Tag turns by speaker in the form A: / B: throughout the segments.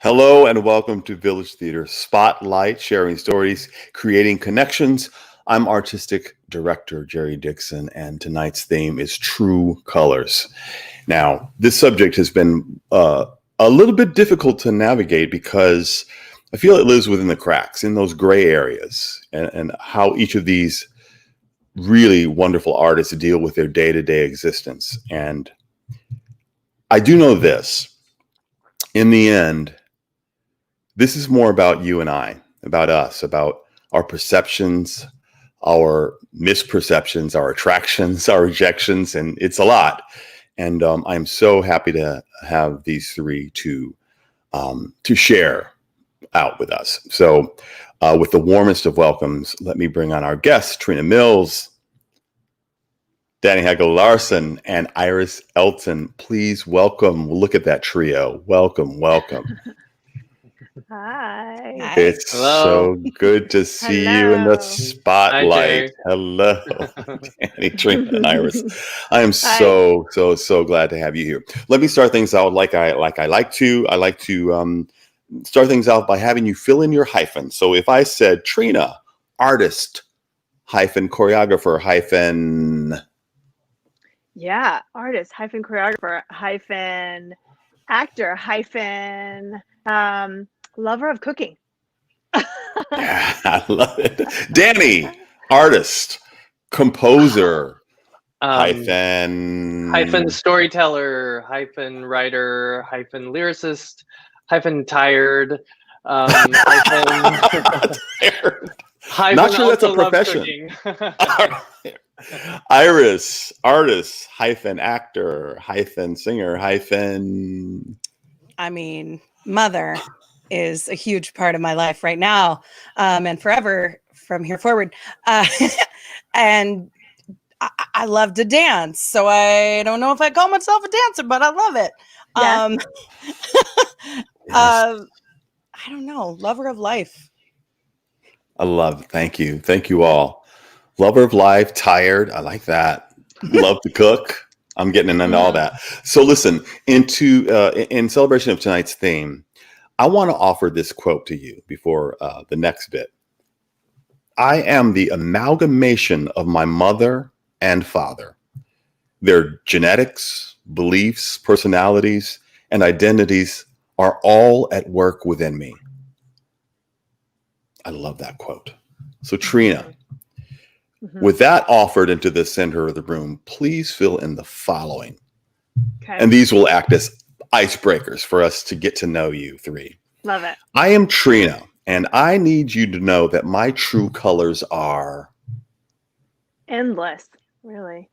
A: Hello and welcome to Village Theater Spotlight, sharing stories, creating connections. I'm artistic director Jerry Dixon, and tonight's theme is True Colors. Now, this subject has been a little bit difficult to navigate because I feel it lives within the cracks, in those gray areas, and how each of these really wonderful artists deal with their day-to-day existence. And I do know this. In the end, this is more about you and I, about us, about our perceptions, our misperceptions, our attractions, our rejections, and it's a lot. And I'm so happy to have these three to share out with us. So with the warmest of welcomes, let me bring on our guests, Trina Mills, Danny Haengil Larsen, and Iris Elton. Please welcome. Look at that trio. Welcome, welcome.
B: Hi.
A: It's
C: Hello.
A: so good to see you in the spotlight.
C: Hi,
A: Hello, Danny, Trina, and Iris. I am so glad to have you here. Let me start things out like I like to. I like to start things out by having you fill in your hyphen. So if I said Trina, artist, hyphen choreographer, hyphen.
B: Yeah, artist, hyphen choreographer, hyphen actor, hyphen lover of cooking.
A: Yeah, I love it. Danny, artist, composer,
C: hyphen storyteller, hyphen writer, hyphen lyricist, hyphen tired, hyphen hyphen
A: not sure that's a profession. Iris, artist, hyphen actor, hyphen singer, hyphen.
D: I mean, mother is a huge part of my life right now, and forever from here forward. And I love to dance, so I don't know if I call myself a dancer, but I love it.
A: Yes.
D: I don't know, lover of life.
A: I love. Thank you all. Lover of life, tired. I like that. Love to cook. I'm getting into all that. So listen, in celebration of tonight's theme, I want to offer this quote to you before the next bit. I am the amalgamation of my mother and father. Their genetics, beliefs, personalities, and identities are all at work within me. I love that quote. So Trina, with that offered into the center of the room, please fill in the following.
B: Okay.
A: And these will act as icebreakers for us to get to know you three.
B: Love it.
A: I am Trina, and I need you to know that my true colors are
B: endless, really.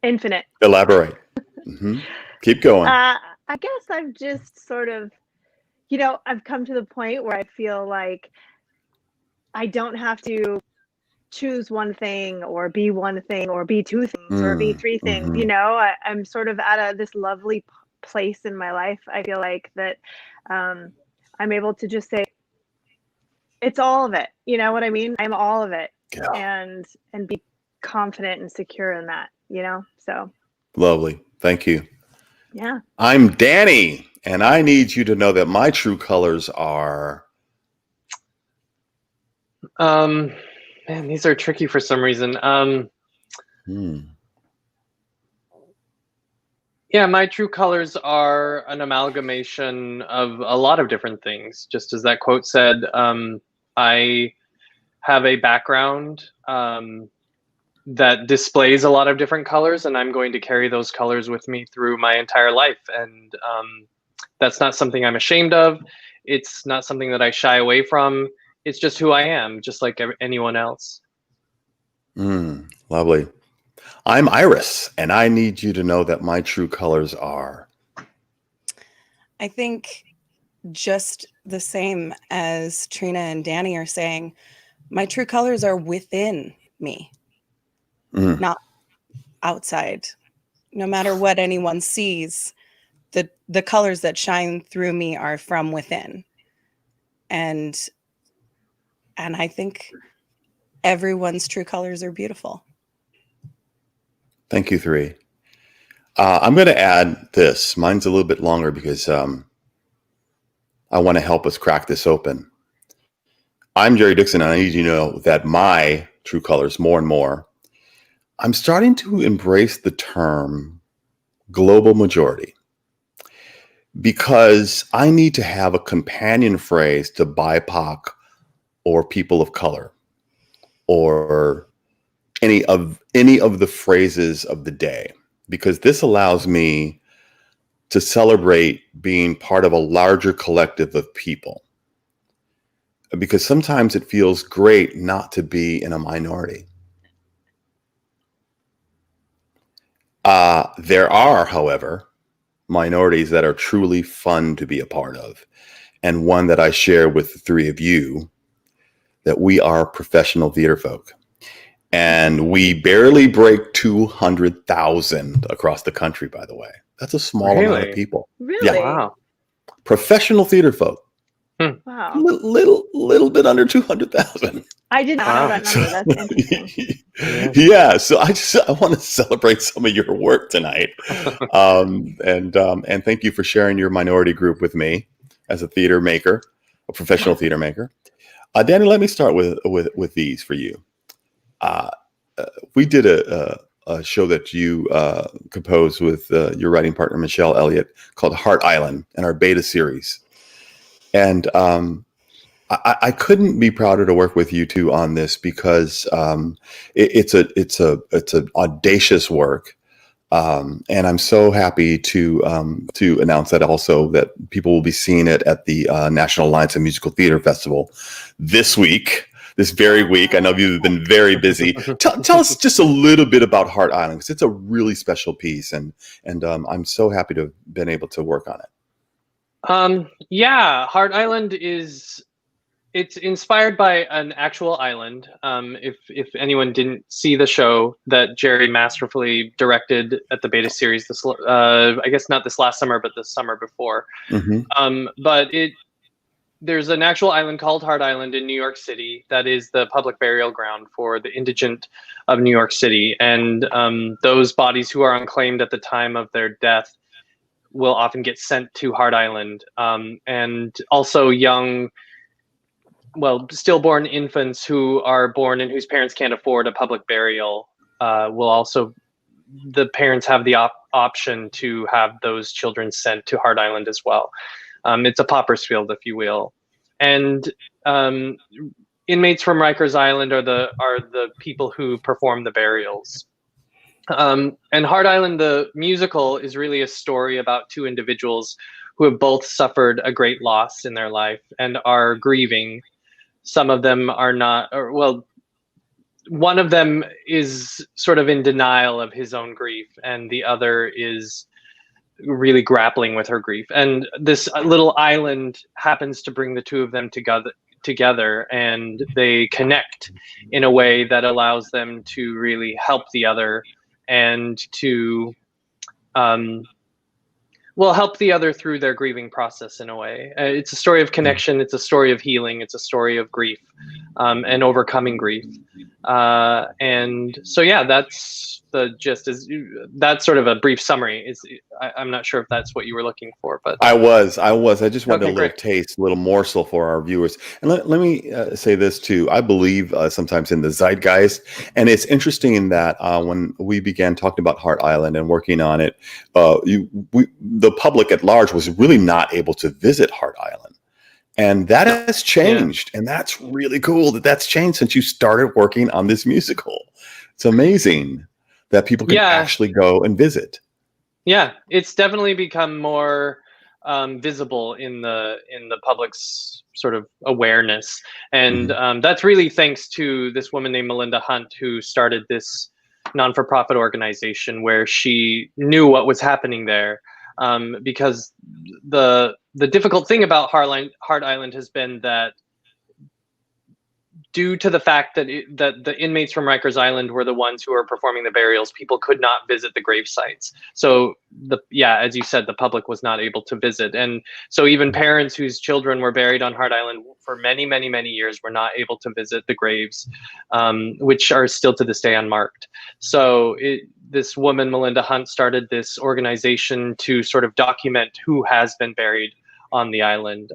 B: Infinite.
A: Elaborate. Keep going.
B: I guess I've just sort of, I've come to the point where I feel like I don't have to choose one thing or be one thing or be two things or be three things. I'm sort of at this lovely place in my life. I feel like that I'm able to just say it's all of it. You know what I mean? I'm all of it.
A: Yeah.
B: And be confident and secure in that, so.
A: Lovely. Thank you.
B: Yeah.
A: I'm Danny, and I need you to know that my true colors are.
C: Man, these are tricky for some reason. Yeah, my true colors are an amalgamation of a lot of different things. Just as that quote said, I have a background that displays a lot of different colors, and I'm going to carry those colors with me through my entire life. And that's not something I'm ashamed of. It's not something that I shy away from. It's just who I am, just like anyone else.
A: Lovely. I'm Iris, and I need you to know that my true colors are.
D: I think just the same as Trina and Danny are saying, my true colors are within me, not outside. No matter what anyone sees, the colors that shine through me are from within. And I think everyone's true colors are beautiful.
A: Thank you, three. I'm going to add this. Mine's a little bit longer because I want to help us crack this open. I'm Jerry Dixon, and I need you to know that my true colors, more and more, I'm starting to embrace the term global majority, because I need to have a companion phrase to BIPOC or people of color, or any of the phrases of the day, because this allows me to celebrate being part of a larger collective of people. Because sometimes it feels great not to be in a minority. There are, however, minorities that are truly fun to be a part of. And one that I share with the three of you, that we are professional theater folk. And we barely break 200,000 across the country, by the way. That's a small amount of people.
B: Really?
A: Yeah.
C: Wow.
A: Professional theater folk.
B: Wow.
A: Little bit under 200,000.
B: I did not know that number. That's interesting.
A: Yeah. So I want to celebrate some of your work tonight. And thank you for sharing your minority group with me as a theater maker, a professional theater maker. Danny, let me start with these for you. We did a show that you composed with your writing partner, Michelle Elliott, called Hart Island, in our beta series. And I couldn't be prouder to work with you two on this, because it's an audacious work. And I'm so happy to announce that also, that people will be seeing it at the National Alliance of Musical Theater Festival this very week. I know you've been very busy. Tell us just a little bit about Hart Island, because it's a really special piece, and I'm so happy to have been able to work on it.
C: Yeah, Hart Island it's inspired by an actual island. If anyone didn't see the show that Jerry masterfully directed at the beta series, I guess not this last summer, but the summer before.
A: Mm-hmm.
C: But there's an actual island called Hart Island in New York City that is the public burial ground for the indigent of New York City. And those bodies who are unclaimed at the time of their death will often get sent to Hart Island. And also young, stillborn infants who are born and whose parents can't afford a public burial the parents have the option to have those children sent to Hart Island as well. It's a pauper's field, if you will. And inmates from Rikers Island are the people who perform the burials. And Hart Island, the musical, is really a story about two individuals who have both suffered a great loss in their life and are grieving. Some of them are not, one of them is sort of in denial of his own grief, and the other is really grappling with her grief. And this little island happens to bring the two of them together, and they connect in a way that allows them to really help the other, and to help the other through their grieving process in a way. It's a story of connection. It's a story of healing. It's a story of grief, and overcoming grief. And so, yeah, that's the gist. That's sort of a brief summary. I'm not sure if that's what you were looking for, but
A: I just wanted a little
C: great
A: taste, a little morsel for our viewers. And let me say this too. I believe sometimes in the zeitgeist, and it's interesting in that when we began talking about Hart Island and working on it, the public at large was really not able to visit Hart Island. And that has changed. Yeah. And that's really cool that's changed since you started working on this musical. It's amazing that people can actually go and visit.
C: Yeah, it's definitely become more visible in the public's sort of awareness. And that's really thanks to this woman named Melinda Hunt, who started this non-for-profit organization where she knew what was happening there. Because the difficult thing about Hart Island has been that, due to the fact that the inmates from Rikers Island were the ones who were performing the burials, people could not visit the grave sites. So as you said, the public was not able to visit. And so even parents whose children were buried on Hart Island for many, many, many years were not able to visit the graves, which are still to this day unmarked. So this woman, Melinda Hunt, started this organization to sort of document who has been buried on the island,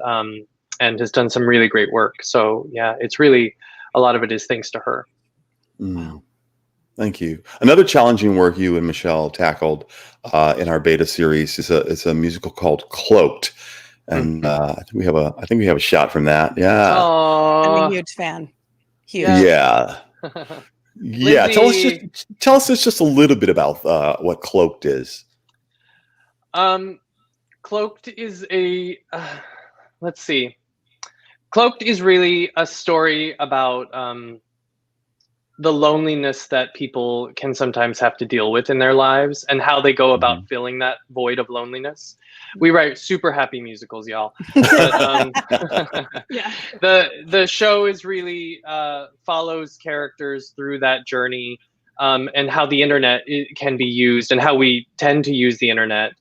C: and has done some really great work. So yeah, it's really, a lot of it is thanks to her.
A: Mm. Thank you. Another challenging work you and Michelle tackled in our beta series is a musical called Cloaked, and I think we have a shot from that. Yeah,
D: I'm a
C: Oh,
D: huge fan. Huge.
A: yeah, yeah.
C: Lindsay,
A: Tell us just a little bit about what Cloaked is.
C: Cloaked is a let's see. Cloaked is really a story about the loneliness that people can sometimes have to deal with in their lives and how they go about filling that void of loneliness. We write super happy musicals, y'all. But,
B: Yeah.
C: the show is really follows characters through that journey, and how the internet can be used and how we tend to use the internet,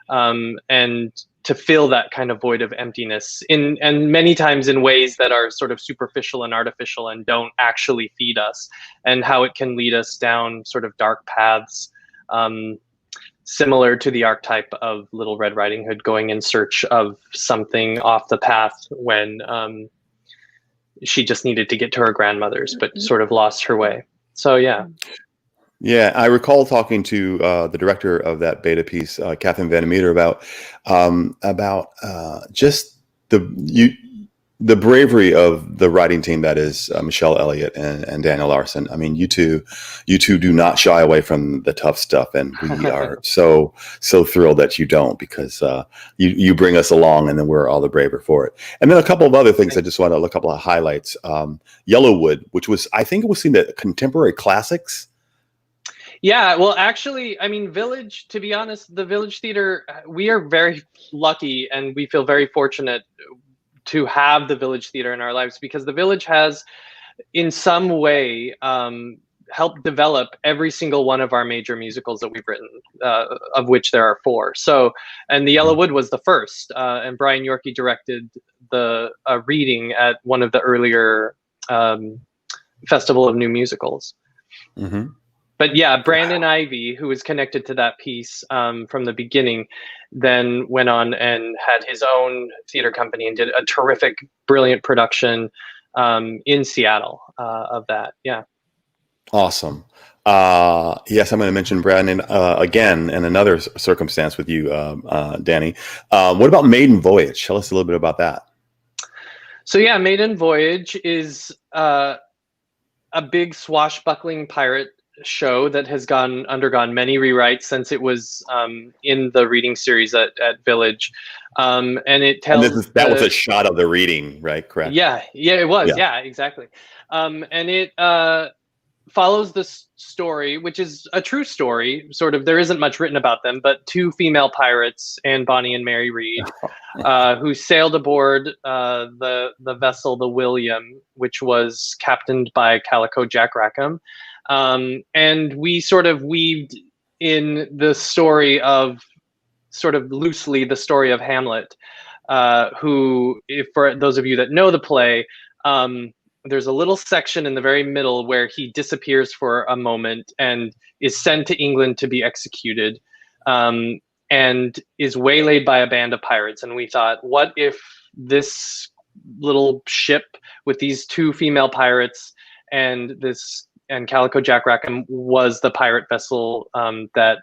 C: and to fill that kind of void of emptiness and many times in ways that are sort of superficial and artificial and don't actually feed us, and how it can lead us down sort of dark paths, similar to the archetype of Little Red Riding Hood going in search of something off the path when she just needed to get to her grandmother's, but sort of lost her way. So yeah.
A: Yeah, I recall talking to the director of that beta piece, Catherine Van Meter, about just the bravery of the writing team that is Michelle Elliott and Daniel Larsen. I mean, you two do not shy away from the tough stuff, and we are so thrilled that you don't, because you bring us along, and then we're all the braver for it. And then a couple of other things I just want to, a couple of highlights. Yellowwood, which was, I think it was seen at Contemporary Classics.
C: Yeah, well, actually, I mean, Village, to be honest, the Village Theater, we are very lucky and we feel very fortunate to have the Village Theater in our lives, because the Village has, in some way, helped develop every single one of our major musicals that we've written, of which there are 4. So, and The Yellowwood was the first, and Brian Yorkie directed the reading at one of the earlier Festival of New Musicals.
A: Mm-hmm.
C: But yeah, Brandon Ivy, who was connected to that piece from the beginning, then went on and had his own theater company and did a terrific, brilliant production in Seattle of that. Yeah.
A: Awesome. Yes, I'm going to mention Brandon again in another circumstance with you, Danny. What about Maiden Voyage? Tell us a little bit about that.
C: So yeah, Maiden Voyage is a big swashbuckling pirate show that has undergone many rewrites since it was in the reading series at Village, and it tells. And
A: that was a shot of the reading, right? Correct.
C: Yeah, it was. Yeah, exactly. And it follows this story, which is a true story. Sort of, there isn't much written about them, but 2 female pirates, Anne Bonny and Mary Read, who sailed aboard the vessel, the William, which was captained by Calico Jack Rackham. And we sort of weaved in the story of, sort of loosely, the story of Hamlet, who, if for those of you that know the play, there's a little section in the very middle where he disappears for a moment and is sent to England to be executed, and is waylaid by a band of pirates. And we thought, what if this little ship with these 2 female pirates and Calico Jack Rackham was the pirate vessel that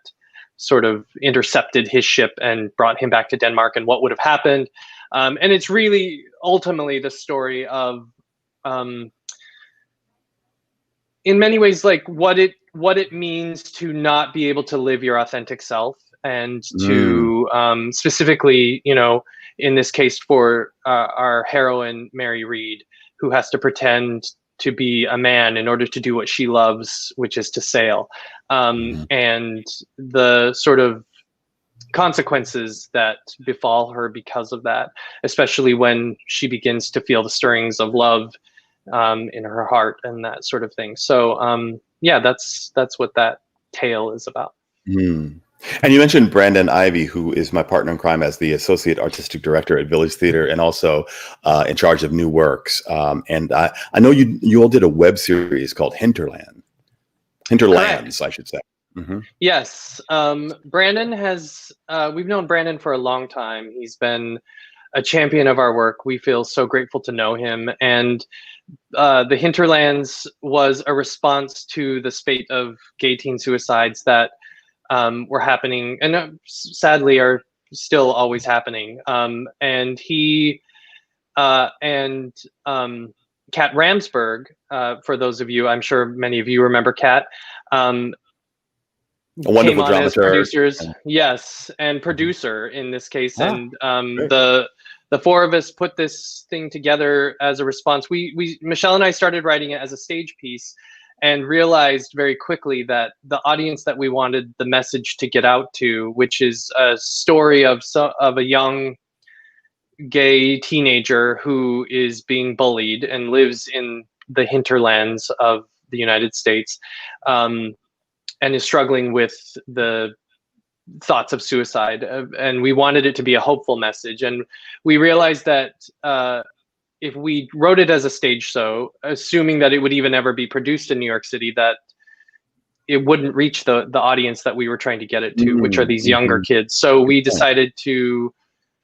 C: sort of intercepted his ship and brought him back to Denmark, and what would have happened. And it's really ultimately the story of, in many ways, like what it means to not be able to live your authentic self, and to specifically, in this case for our heroine, Mary Read, who has to pretend to be a man in order to do what she loves, which is to sail, and the sort of consequences that befall her because of that, especially when she begins to feel the stirrings of love in her heart and that sort of thing. So yeah, that's what that tale is about.
A: And you mentioned Brandon Ivy, who is my partner in crime as the associate artistic director at Village Theater, and also in charge of new works. And I know you all did a web series called Hinterlands,
C: Correct.
A: I should say. Mm-hmm.
C: Yes, Brandon has. We've known Brandon for a long time. He's been a champion of our work. We feel so grateful to know him. And The Hinterlands was a response to the spate of gay teen suicides that were happening, and sadly are still always happening. And he and Kat Ramsberg, for those of you, I'm sure many of you remember Kat,
A: A wonderful
C: came on as
A: dramaturg.
C: producers, yes, and producer in this case.
A: Ah,
C: And
A: great.
C: the four of us put this thing together as a response. We Michelle and I started writing it as a stage piece, and realized very quickly that the audience that we wanted the message to get out to, which is a story of a young gay teenager who is being bullied and lives in the hinterlands of the United States, and is struggling with the thoughts of suicide. And we wanted it to be a hopeful message. And we realized that if we wrote it as a stage show, assuming that it would even ever be produced in New York City, that it wouldn't reach the audience that we were trying to get it to, which are these younger kids. So we decided to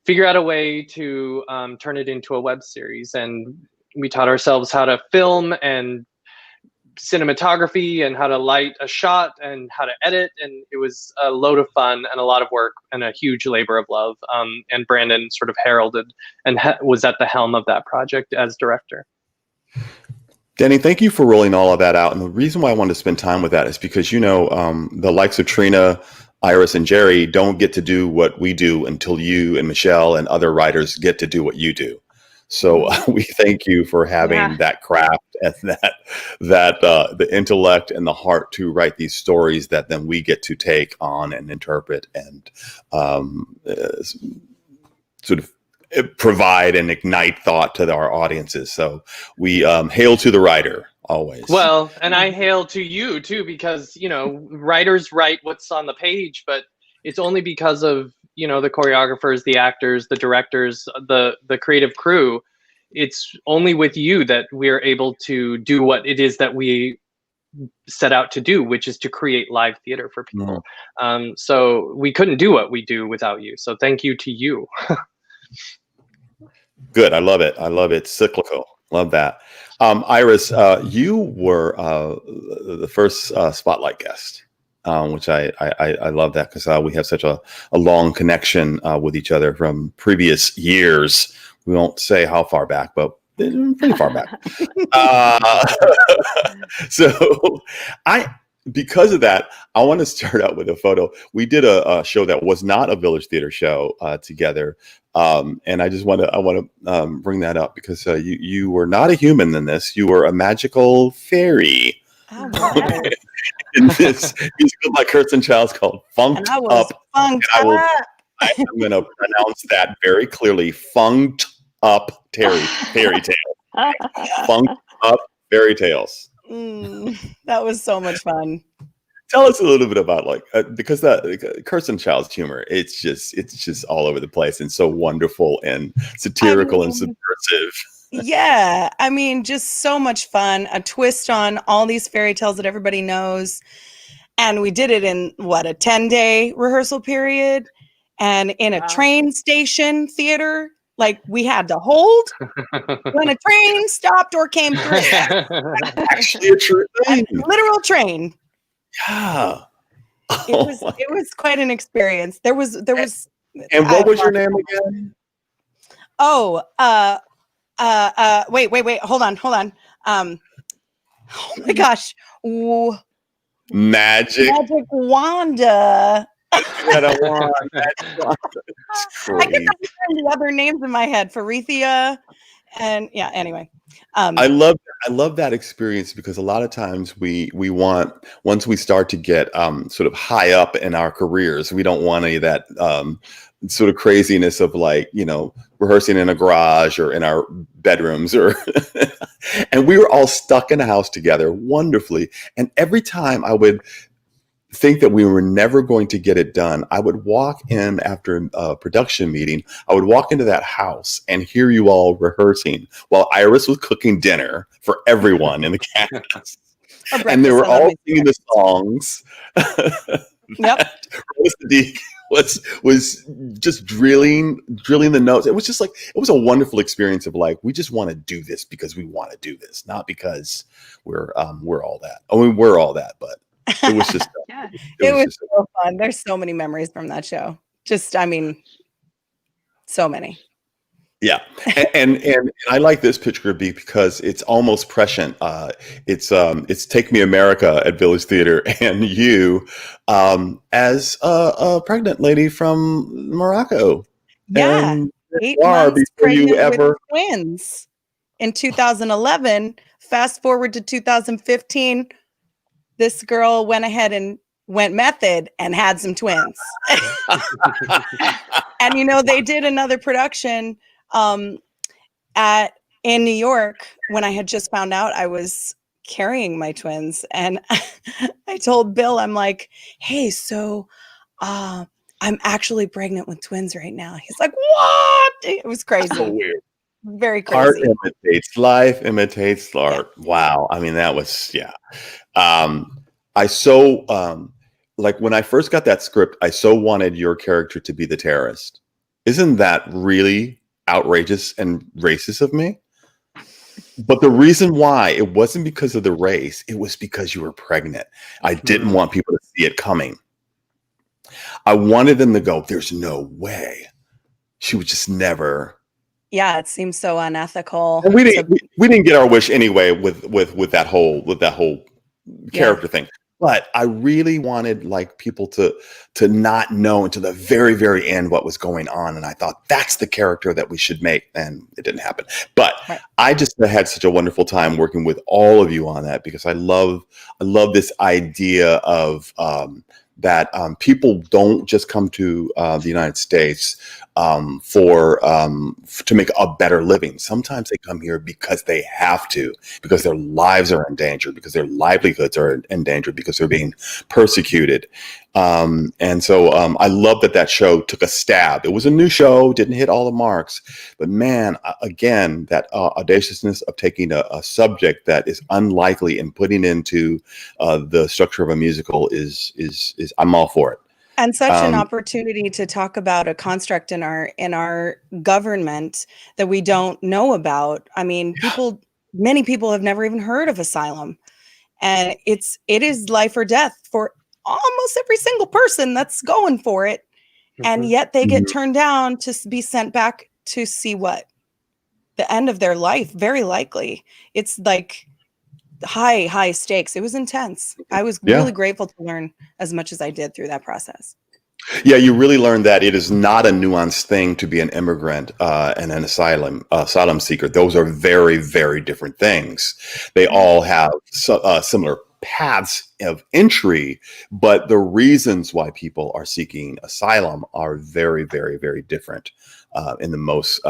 C: figure out a way to turn it into a web series. And we taught ourselves how to film and cinematography and how to light a shot and how to edit. And it was a load of fun and a lot of work and a huge labor of love. And Brandon sort of heralded and was at the helm of that project as director.
A: Danny, thank you for rolling all of that out. And the reason why I wanted to spend time with that is because, you know, the likes of Trina, Iris, and Jerry don't get to do what we do until you and Michelle and other writers get to do what you do. So we thank you for having that craft and that the intellect and the heart to write these stories that then we get to take on and interpret and sort of provide and ignite thought to our audiences. So we hail to the writer always.
C: Well, and I hail to you too, because, you know, writers write what's on the page, but it's only because of, you know, the choreographers, the actors, the directors, the creative crew. It's only with you that we're able to do what it is that we set out to do, which is to create live theater for people. So we couldn't do what we do without you. So thank you to you.
A: Good. I love it. I love it. Cyclical. Love that. Iris, you were the first Spotlight guest. Which I love that because we have such a long connection with each other from previous years. We won't say how far back, but pretty far back. So because of that, I want to start out with a photo. We did a show that was not a Village Theater show together. And I want to bring that up because you were not a human in this. You were a magical fairy.
D: Oh, wow.
A: In this musical by Kirsten Childs called Funked Up.
D: Funked
A: I'm going to pronounce that very clearly. Funked Up Fairy Tale. Funked Up Fairy Tales.
D: That was so much fun.
A: Tell us a little bit about because that Kirsten Childs humor, it's just all over the place and so wonderful and satirical and subversive.
D: Yeah, I mean, just so much fun. A twist on all these fairy tales that everybody knows. And we did it in, a 10-day rehearsal period. And in a train station theater, like we had to hold when a train stopped or came through.
A: Actually a true thing.
D: A literal train.
A: Yeah.
D: It was quite an experience. There was.
A: And what was your name again?
D: Oh, wait, hold on. Oh my gosh.
A: Magic
D: Wanda.
A: Magic Wanda.
D: I can understand the other names in my head. Farithia. And yeah, anyway.
A: I love that experience because a lot of times we want, once we start to get sort of high up in our careers, we don't want any of that sort of craziness of rehearsing in a garage or in our bedrooms and we were all stuck in a house together wonderfully. And every time I would think that we were never going to get it done, I would walk in after a production meeting. I would walk into that house and hear you all rehearsing while Iris was cooking dinner for everyone in the cast. And they were all singing the songs.
D: Yep.
A: was just drilling the notes. It was just like, it was a wonderful experience of like, we just want to do this because we want to do this, not because we're all that. I mean, we're all that, but it was just
B: Yeah.
D: It was so fun. There's so many memories from that show. Just, I mean, so many.
A: Yeah, and I like this picture because it's almost prescient. It's Take Me America at Village Theater, and you as a pregnant lady from Morocco.
D: Yeah,
A: And
D: 8
A: you are
D: months
A: before you
D: pregnant with
A: ever.
D: twins in 2011. Fast forward to 2015, this girl went ahead and went method and had some twins. And you know, they did another production in New York when I had just found out I was carrying my twins, and I told Bill, I'm like, hey, so I'm actually pregnant with twins right now. He's like, what? It was crazy.
A: So weird.
D: Very
A: Art
D: crazy.
A: imitates life, imitates art. Yeah. Wow. I mean, that was, yeah. Like when I first got that script, I so wanted your character to be the terrorist. Isn't that really outrageous and racist of me? But the reason why, it wasn't because of the race, it was because you were pregnant. I didn't want people to see it coming. I wanted them to go, there's no way. She would just never.
D: Yeah, it seems so unethical.
A: And we didn't get our wish anyway with that whole character thing. But I really wanted like people to not know until the very, very end what was going on. And I thought that's the character that we should make. And it didn't happen. But I just had such a wonderful time working with all of you on that, because I love this idea of that people don't just come to the United States to make a better living. Sometimes they come here because they have to, because their lives are in danger, because their livelihoods are in danger, because they're being persecuted. And so I love that show took a stab. It was a new show, didn't hit all the marks, but man, again, that audaciousness of taking a subject that is unlikely and putting into the structure of a musical is I'm all for it.
D: And such an opportunity to talk about a construct in our government that we don't know about. I mean, many people have never even heard of asylum, and it is life or death for almost every single person that's going for it. And yet they get turned down to be sent back to see what? The end of their life, very likely. It's like high stakes. It was intense. I was really grateful to learn as much as I did through that process.
A: Yeah, you really learned that it is not a nuanced thing to be an immigrant and an asylum seeker. Those are very, very different things. They all have similar paths of entry, but the reasons why people are seeking asylum are very, very, very different in most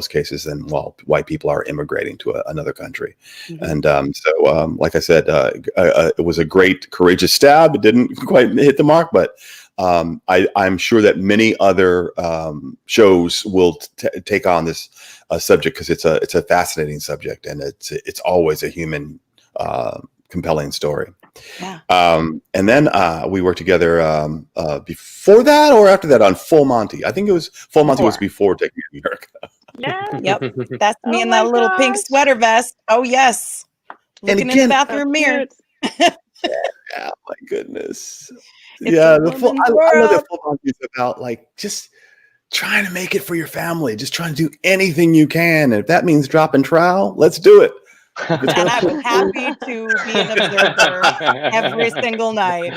A: cases than why people are immigrating to another country. And so, like I said, it was a great, courageous stab. It didn't quite hit the mark, but I'm sure that many other shows will take on this subject, because it's a fascinating subject, and it's always a human compelling story.
D: Yeah.
A: And then we worked together before that or after that on Full Monty. I think it was Full Monty was before Take Me to America.
B: Yeah.
D: Yep. That's me in that little pink sweater vest. Oh yes. Looking in the bathroom mirror.
A: Yeah, my goodness.
D: It's
A: I love that Full Monty is about like just trying to make it for your family, just trying to do anything you can. And if that means dropping trowel, let's do it.
D: And I'm happy to be an observer every single night.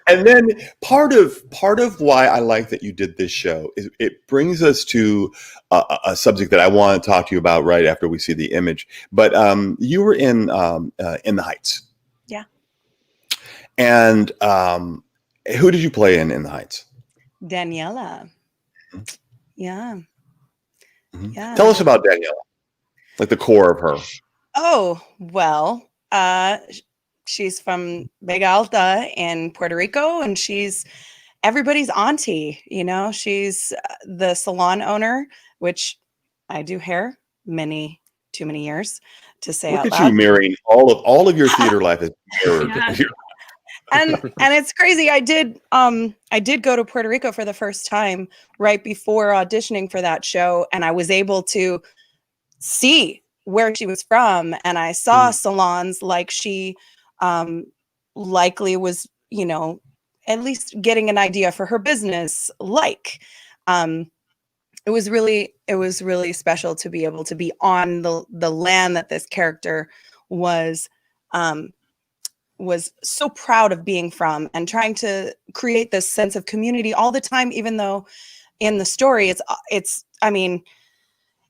A: And then part of why I like that you did this show is it brings us to a subject that I want to talk to you about right after we see the image. But you were in the Heights.
D: Yeah.
A: And who did you play in the Heights?
D: Daniela. Yeah. Yeah.
A: Tell us about Daniela, like the core of her.
D: Oh, well, she's from Vega Alta in Puerto Rico, and she's everybody's auntie. You know, she's the salon owner, which I do hair too many years to say
A: Look
D: out
A: at
D: loud.
A: you mirroring all of your theater life is mirrored.
B: Yeah.
D: And it's crazy. I did go to Puerto Rico for the first time right before auditioning for that show, and I was able to see where she was from, and I saw salons like she likely was, you know, at least getting an idea for her business. Like, it was really special to be able to be on the land that this character was so proud of being from, and trying to create this sense of community all the time, even though in the story it's I mean,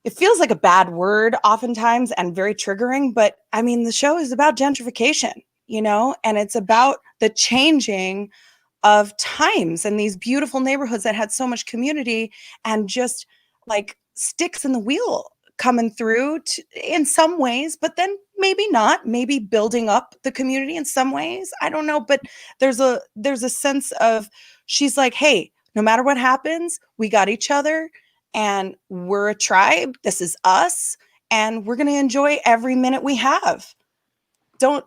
D: it feels like a bad word oftentimes and very triggering, but I mean, the show is about gentrification, you know, and it's about the changing of times and these beautiful neighborhoods that had so much community, and just like sticks in the wheel coming through in some ways, but then maybe not, maybe building up the community in some ways. I don't know, but there's a sense of, she's like, hey, no matter what happens, we got each other, and we're a tribe. This is us, and we're going to enjoy every minute we have. Don't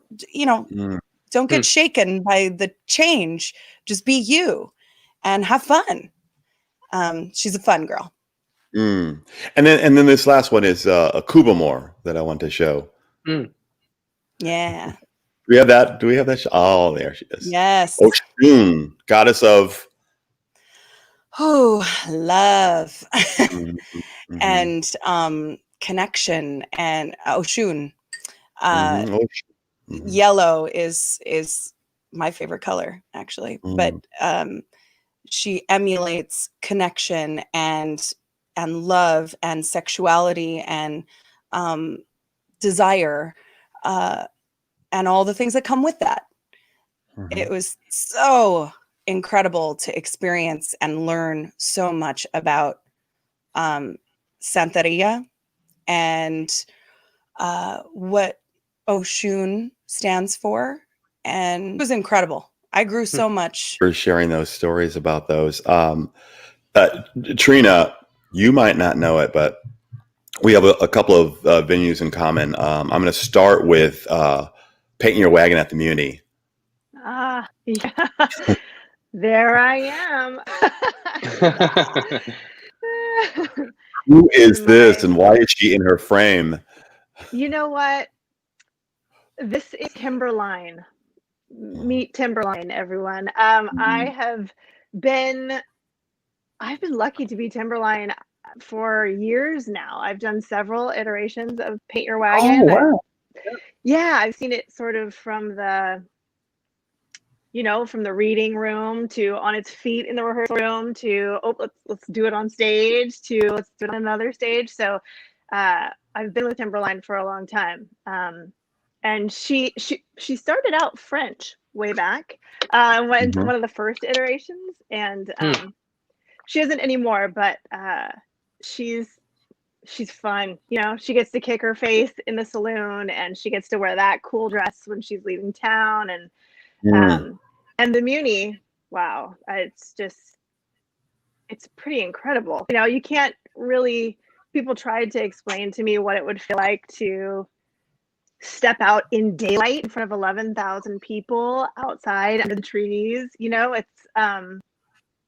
D: get shaken by the change. Just be you and have fun. She's a fun girl.
A: And then this last one is a Kubamore that I want to show.
D: Yeah.
A: Do we have that? Oh, there she is.
D: Yes.
A: Oshun, goddess of
D: love
A: Mhm.
D: and connection, and Oshun.
A: Oshun.
D: Yellow is my favorite color, actually. But she emulates connection and love and sexuality and desire and all the things that come with that. It was so incredible to experience and learn so much about Santeria and what Oshun stands for. And it was incredible. I grew so much.
A: For sharing those stories about those. Trina, you might not know it, but we have a couple of venues in common. I'm going to start with Painting Your Wagon at the Muni.
B: Yeah. There I am.
A: Who is this, and why is she in her frame?
B: You know what? This is Timberline. Meet Timberline, everyone. I've been lucky to be Timberline for years now. I've done several iterations of Paint Your Wagon.
A: Oh, wow.
B: I've seen it sort of from the reading room to on its feet in the rehearsal room to let's do it on stage to let's do it on another stage. So I've been with Timberline for a long time. And she started out French way back. Went into one of the first iterations, and she isn't anymore, but she's fun. You know, she gets to kick her face in the saloon, and she gets to wear that cool dress when she's leaving town, and the Muni, wow, it's pretty incredible. You know, you can't really. People tried to explain to me what it would feel like to step out in daylight in front of 11,000 people outside under the trees. You know, it's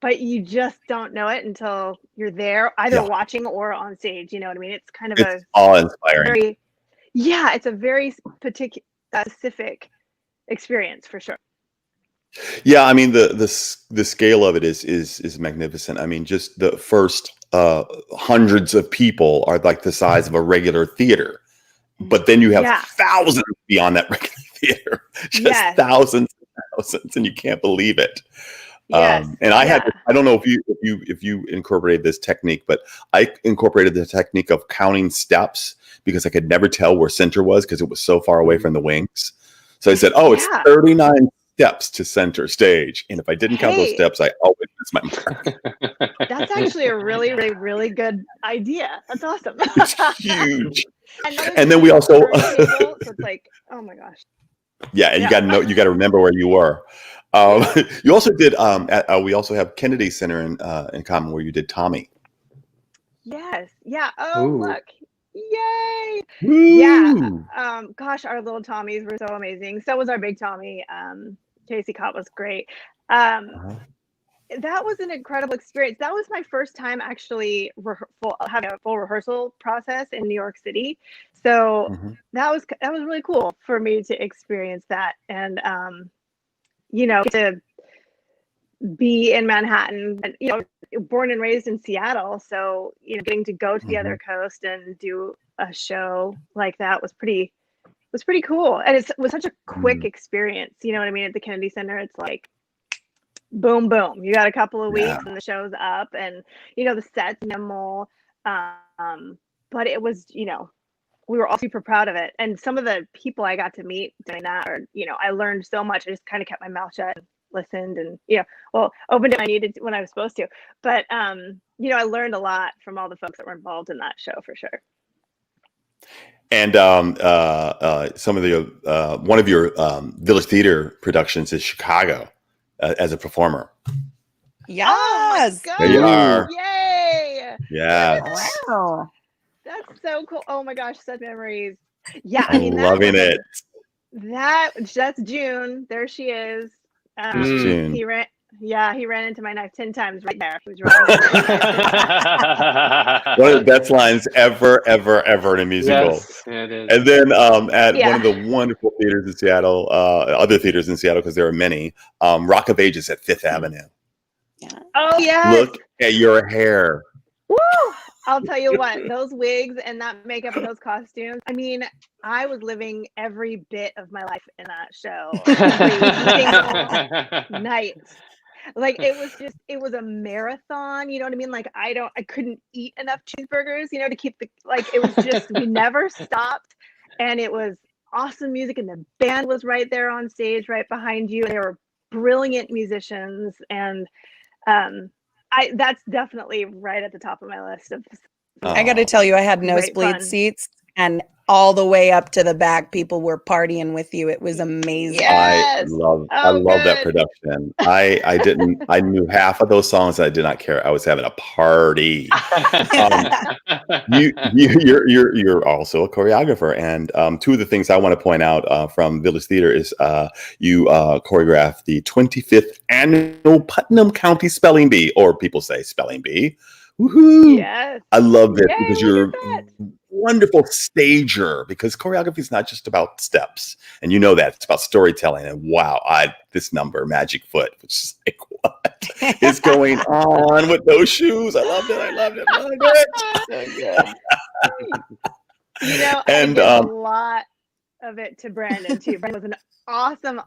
B: but you just don't know it until you're there, either watching or on stage. You know what I mean? It's kind of
A: it's awe-inspiring.
B: It's a very particular, specific experience for sure.
A: Yeah, I mean the scale of it is magnificent. I mean, just the first hundreds of people are like the size of a regular theater, but then you have thousands beyond that regular theater, just thousands and thousands, and you can't believe it. And I don't know if you incorporated this technique, but I incorporated the technique of counting steps because I could never tell where center was because it was so far away from the wings. So I said, it's 39 steps to center stage, and if I didn't count those steps, I always miss my mark.
B: That's actually a really, really, really good idea. That's awesome.
A: It's huge. And then we also
B: so it's like, oh my gosh.
A: Yeah, and you got to remember where you were. You also did. We also have Kennedy Center in common where you did Tommy.
B: Yes. Yeah. Oh, look. Yay!
A: Woo!
B: Yeah. Gosh, our little Tommies were so amazing. So was our big Tommy. Casey Cott was great.
A: Uh-huh.
B: That was an incredible experience. That was my first time actually having a full rehearsal process in New York City. So
A: Mhm.
B: that was really cool for me to experience that, and you know, to be in Manhattan, and born and raised in Seattle. So getting to go to the other coast and do a show like that was pretty cool, and it was such a quick experience. You know what I mean? At the Kennedy Center, it's like boom, boom. You got a couple of
A: Yeah.
B: weeks and the show's up, and the set's minimal. But it was, we were all super proud of it. And some of the people I got to meet doing that, or I learned so much. I just kind of kept my mouth shut and listened, and opened it when I needed to, when I was supposed to. But I learned a lot from all the folks that were involved in that show, for sure.
A: And some of the one of your Village Theater productions is Chicago as a performer.
D: Yes.
B: Oh
A: There you are.
B: Yay!
A: Yeah.
D: Wow.
B: That's so cool. Oh my gosh, such memories. Yeah, I
A: I'm
B: mean,
A: loving it.
B: That's June. There she is.
A: There's June.
B: He ran into my knife 10 times right there. He was running.
A: One of the best lines ever in a musical.
C: Yes, it is.
A: And then at one of the wonderful theaters in Seattle, other theaters in Seattle, because there are many, Rock of Ages at Fifth Avenue.
D: Yeah.
B: Oh yeah.
A: Look at your hair.
B: Woo! I'll tell you what, those wigs and that makeup and those costumes. I mean, I was living every bit of my life in that show. Every single night. Like it was a marathon, you know what I mean? Like I couldn't eat enough cheeseburgers, to keep it was just, we never stopped, and it was awesome music, and the band was right there on stage right behind you, and they were brilliant musicians, and that's definitely right at the top of my list of
D: I got to tell you, I had nosebleed seats, and all the way up to the back, people were partying with you. It was amazing.
B: Yes.
A: I love that production. I knew half of those songs. I did not care. I was having a party. You're also a choreographer, and two of the things I want to point out from Village Theater is you choreographed the 25th annual Putnam County Spelling Bee, or people say Spelling Bee. Woohoo!
B: Yes.
A: I love this because
B: look
A: you're
B: at that.
A: wonderful stager, because choreography is not just about steps, and that it's about storytelling. And wow, this number, Magic Foot, which is like, what is going on with those shoes? I loved it.
B: And I give a lot of it to Brandon too. Brandon was an awesome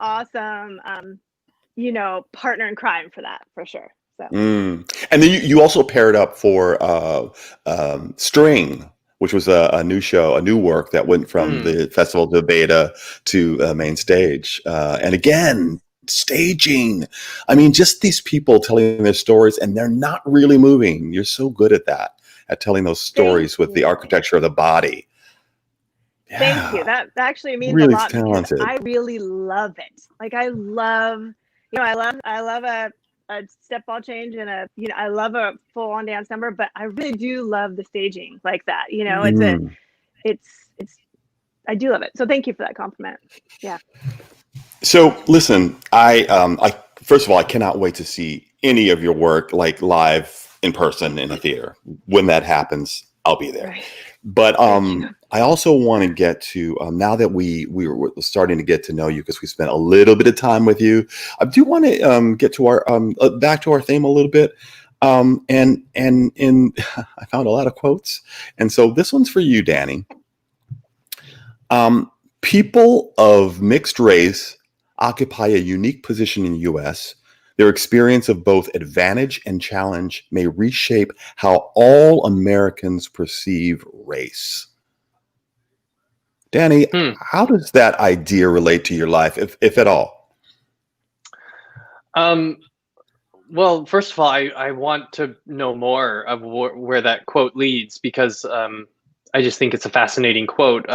B: partner in crime for that, for sure. So.
A: And then you also paired up for String, which was a new show, a new work that went from the festival to beta to main stage. And again, staging. I mean, just these people telling their stories, and they're not really moving. You're so good at that, at telling those stories with the architecture of the body. Yeah.
B: Thank you. That actually means
A: really
B: a lot,
A: talented.
B: because I really love it. Like I love a step ball change, and I love a full on dance number, but I really do love the staging like that. It's I do love it. So thank you for that compliment. Yeah.
A: So listen, I first of all, I cannot wait to see any of your work like live in person in a theater. When that happens, I'll be there.
B: Right.
A: But I also want to get to now that we were starting to get to know you, because we spent a little bit of time with you. I do want to get to our back to our theme a little bit. And I found a lot of quotes, and so this one's for you, Danny. People of mixed race occupy a unique position in the U.S. Their experience of both advantage and challenge may reshape how all Americans perceive race. Danny, how does that idea relate to your life, if at all?
C: Well, first of all, I want to know more of where that quote leads, because I just think it's a fascinating quote.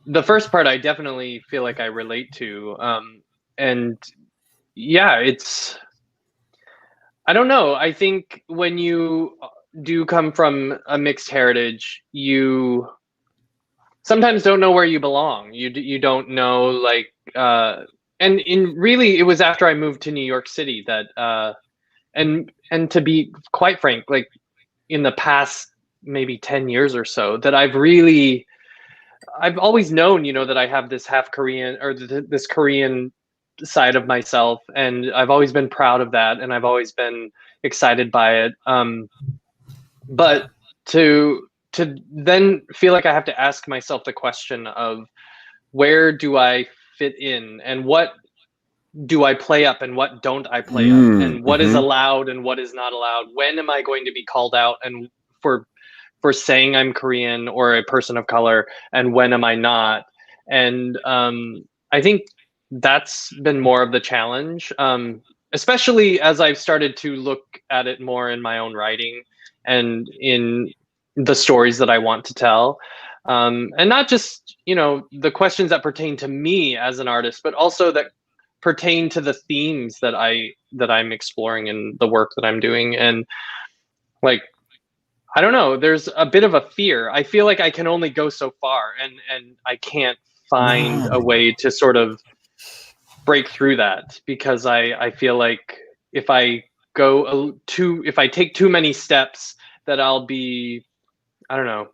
C: The first part I definitely feel like I relate to. And yeah, I don't know. I think when you do come from a mixed heritage, you sometimes don't know where you belong. You don't know, like, and really, it was after I moved to New York City that, and to be quite frank, like in the past maybe 10 years or so, that I've always known, that I have this half Korean or this Korean side of myself, and I've always been proud of that, and I've always been excited by it. But to then feel like I have to ask myself the question of where do I fit in, and what do I play up and what don't I play up, and what is allowed and what is not allowed? When am I going to be called out and for saying I'm Korean or a person of color, and when am I not? And I think that's been more of the challenge, especially as I've started to look at it more in my own writing and in the stories that I want to tell. And not just, the questions that pertain to me as an artist, but also that pertain to the themes that I'm exploring in the work that I'm doing. And like, I don't know, there's a bit of a fear. I feel like I can only go so far, and I can't find a way to sort of break through that, because I feel like if I take too many steps, that I'll be, I don't know.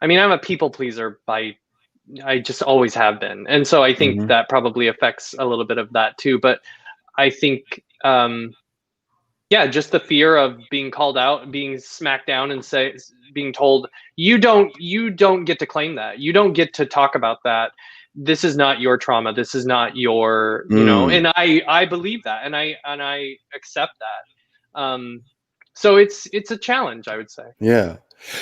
C: I mean, I'm a people pleaser I just always have been. And so I think that probably affects a little bit of that too. But I think, just the fear of being called out, being smacked down, and being told, you don't get to claim that. You don't get to talk about that. This is not your trauma. This is not your, and I believe that, and I accept that. So it's a challenge, I would say.
A: Yeah.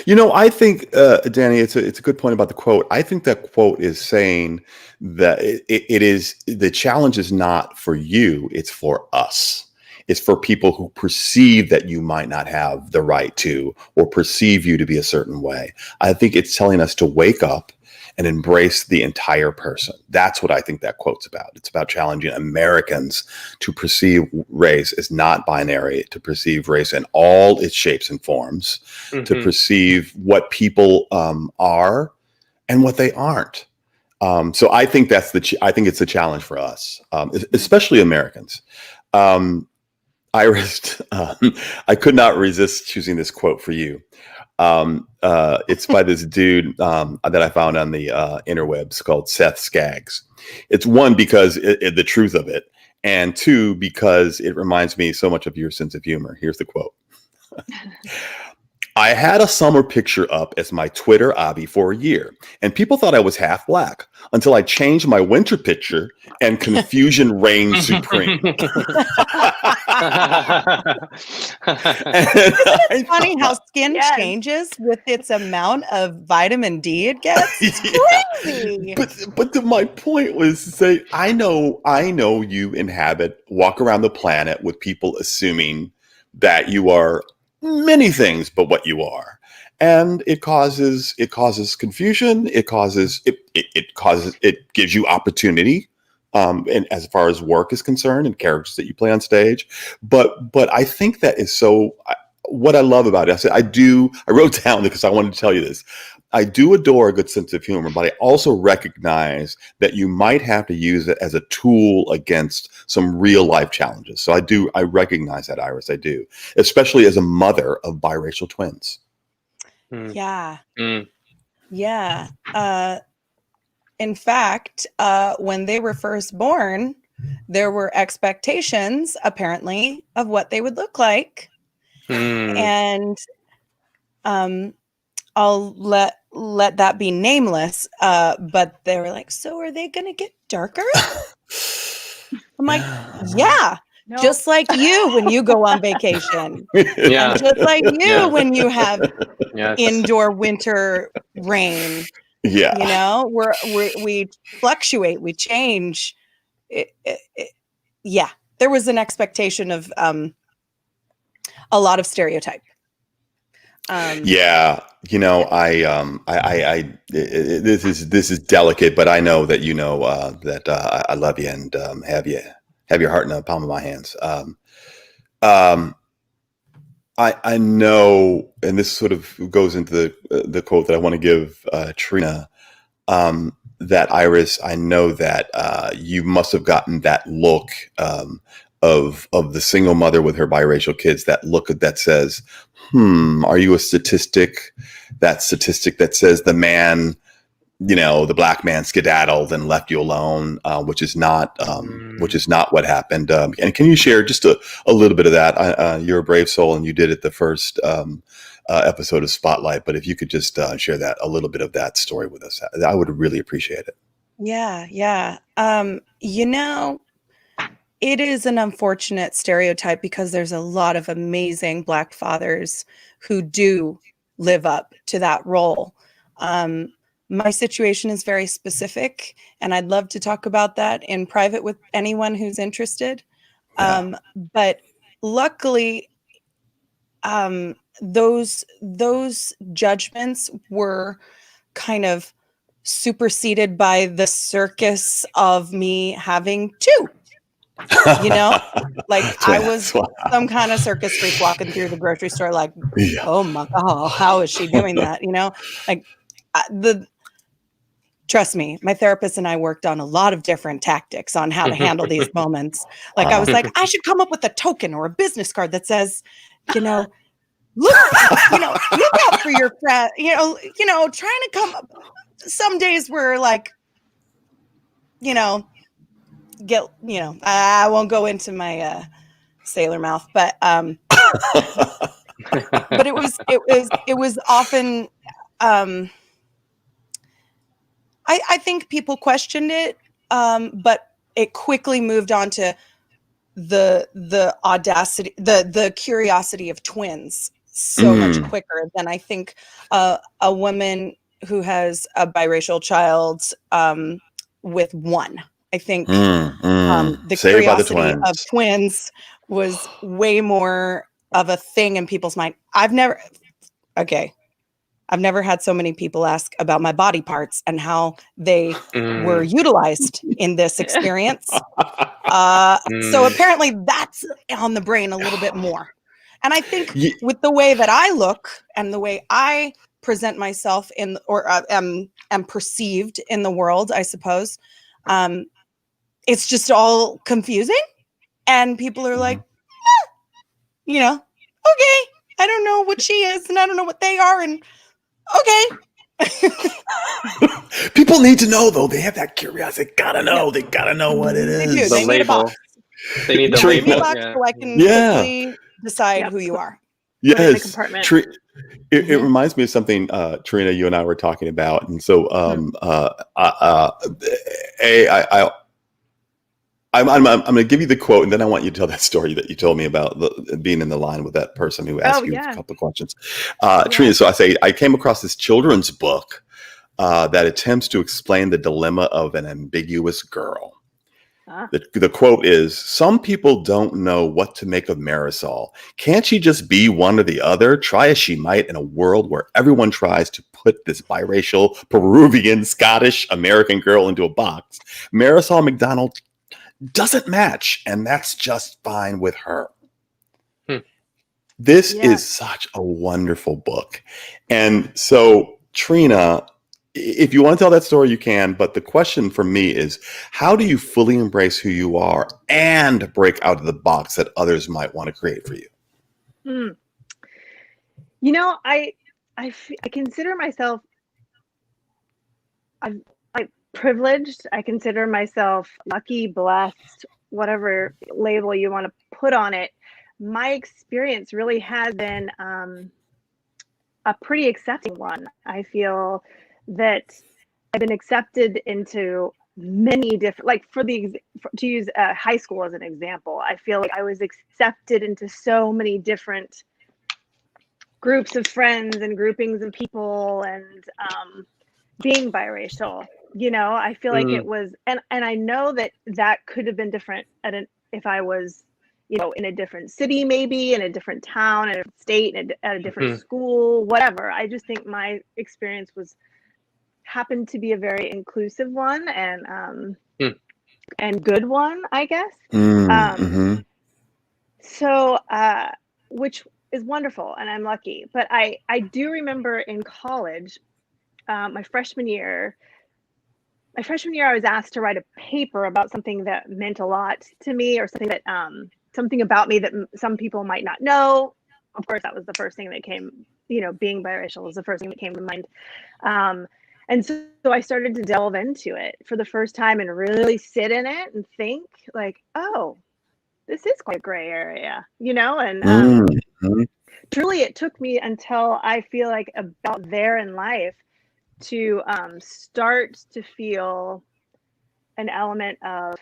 A: I think, Danny, it's a good point about the quote. I think that quote is saying that it is, the challenge is not for you, it's for us. It's for people who perceive that you might not have the right to, or perceive you to be a certain way. I think it's telling us to wake up and embrace the entire person. That's what I think that quote's about. It's about challenging Americans to perceive race as not binary, to perceive race in all its shapes and forms, to perceive what people are and what they aren't. So I think I think it's a challenge for us, especially Americans. Iris, I could not resist choosing this quote for you. It's by this dude that I found on the interwebs called Seth Skaggs. It's one, because the truth of it, and two, because it reminds me so much of your sense of humor. Here's the quote. I had a summer picture up as my Twitter obby for a year, and people thought I was half black until I changed my winter picture and confusion reigned supreme.
D: Isn't it funny how skin changes with its amount of vitamin D it gets? It's crazy.
A: But my point was to say, I know you walk around the planet with people assuming that you are many things but what you are, and it causes confusion. It gives you opportunity, and as far as work is concerned and characters that you play on stage. But I think that is so. What I love about it, I wrote down because I wanted to tell you this. I do adore a good sense of humor, but I also recognize that you might have to use it as a tool against some real life challenges. So I recognize that, Iris. I do, especially as a mother of biracial twins.
D: Yeah. Yeah. In fact, when they were first born, there were expectations, apparently, of what they would look like. And I'll let that be nameless. But they were like, so are they going to get darker? I'm like, yeah. No. Just like you when you go on vacation.
C: Yeah.
D: And just like you when you have indoor winter rain.
A: Yeah.
D: We fluctuate, we change. Yeah. There was an expectation of a lot of stereotype.
A: Yeah, this is delicate, but I know that that I love you and have your heart in the palm of my hands. I know, and this sort of goes into the quote that I want to give Trina. That Iris, I know that you must have gotten that look of the single mother with her biracial kids. That look that says, are you a statistic? That statistic that says the man, the black man skedaddled and left you alone, which is not what happened. And can you share just a little bit of that? You're a brave soul, and you did it the first episode of Spotlight. But if you could just share that a little bit of that story with us, I would really appreciate it.
D: Yeah. It is an unfortunate stereotype because there's a lot of amazing Black fathers who do live up to that role. My situation is very specific, and I'd love to talk about that in private with anyone who's interested.
A: Yeah.
D: But luckily, those judgments were kind of superseded by the circus of me having two. I was some kind of circus freak walking through the grocery store, like, oh my God, how is she doing that? Trust me, my therapist and I worked on a lot of different tactics on how to handle these moments. I was like, I should come up with a token or a business card that says, look out for your friend, trying to come up. Some days we're like, I won't go into my sailor mouth, but but it was often I think people questioned it, but it quickly moved on to the audacity, the curiosity of twins so much quicker than I think a woman who has a biracial child with one. I think the curiosity of twins was way more of a thing in people's mind. I've never had so many people ask about my body parts and how they were utilized in this experience. So apparently that's on the brain a little bit more. And I think with the way that I look and the way I present myself am perceived in the world, I suppose, it's just all confusing. And people are like, okay, I don't know what she is and I don't know what they are. And okay.
A: People need to know, though. They have that curiosity. They gotta know. They gotta know what it is.
D: They do. They need a box.
C: They need the label.
D: Box so I can quickly decide who you are.
A: Yes. It reminds me of something, Trina, you and I were talking about. And so I'm going to give you the quote, and then I want you to tell that story that you told me about being in the line with that person who asked you a couple of questions. Trina, so I came across this children's book that attempts to explain the dilemma of an ambiguous girl. The quote is, "Some people don't know what to make of Marisol. Can't she just be one or the other? Try as she might in a world where everyone tries to put this biracial, Peruvian, Scottish, American girl into a box. Marisol McDonald doesn't match, and that's just fine with her." This is such a wonderful book. And so, Trina, if you want to tell that story, you can. But the question for me is, how do you fully embrace who you are and break out of the box that others might want to create for you?
B: I consider myself privileged. I consider myself lucky, blessed, whatever label you want to put on it. My experience really has been a pretty accepting one. I feel that I've been accepted into many different, to use high school as an example, I feel like I was accepted into so many different groups of friends and groupings of people, and being biracial, I feel like it was, and I know that could have been different if I was, in a different city, maybe in a different town, in a state, at a different school, whatever. I just think my experience happened to be a very inclusive one and good one, I guess. So, which is wonderful, and I'm lucky. But I do remember in college, my freshman year, I was asked to write a paper about something that meant a lot to me, or something that something about me that some people might not know. Of course, that was the first thing that came. Being biracial was the first thing that came to mind. And so I started to delve into it for the first time and really sit in it and think like, oh, this is quite a gray area, and truly it took me until I feel like about there in life to start to feel an element of,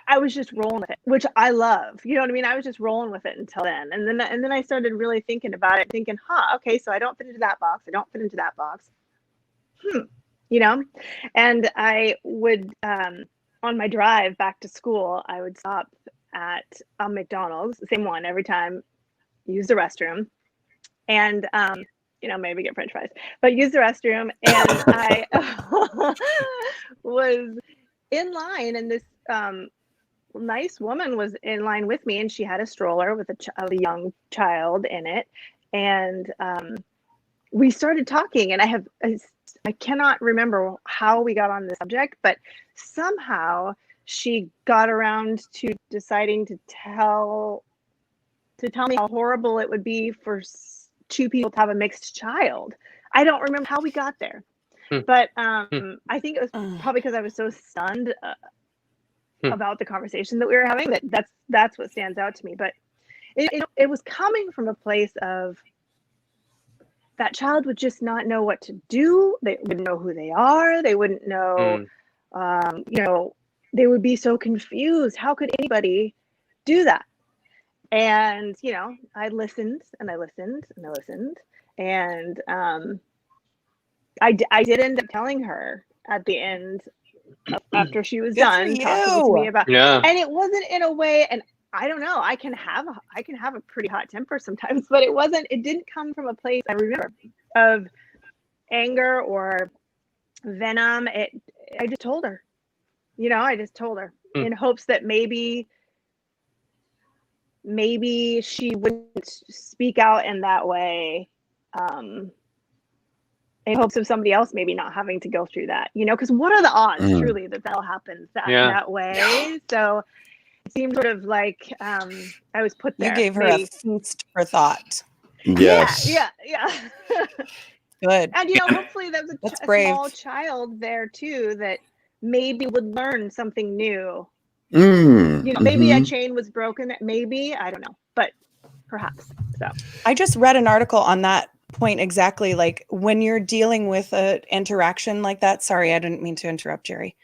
B: I was just rolling with it, which I love. You know what I mean? I was just rolling with it until then. And then I started really thinking about it, thinking, okay, so I don't fit into that box. I don't fit into that box. And I would, on my drive back to school, I would stop at a McDonald's, the same one every time, use the restroom, and maybe get French fries, but use the restroom. And I was in line, and this nice woman was in line with me, and she had a stroller with a young child in it, and we started talking, and I cannot remember how we got on the subject, but somehow she got around to deciding to tell me how horrible it would be for two people to have a mixed child. I don't remember how we got there, but I think it was probably because I was so stunned about the conversation that we were having, that's what stands out to me. But it was coming from a place of, that child would just not know what to do. They wouldn't know who they are. They wouldn't know, they would be so confused. How could anybody do that? And, I listened and I listened and I listened. And I did end up telling her at the end, after she was done talking to me about, and it wasn't in a way, and I don't know, I can have a pretty hot temper sometimes, but it didn't come from a place, I remember, of anger or venom. I just told her, in hopes that maybe she wouldn't speak out in that way, in hopes of somebody else maybe not having to go through that, because what are the odds truly that happens that way? So it seemed sort of like I was put there.
D: You gave her a feast for thought.
A: Yes.
B: Yeah.
D: Good.
B: And hopefully there's a small child there too that maybe would learn something new. Maybe a chain was broken. Maybe, I don't know, but perhaps. So
D: I just read an article on that point exactly. Like when you're dealing with an interaction like that. Sorry, I didn't mean to interrupt, Jerry.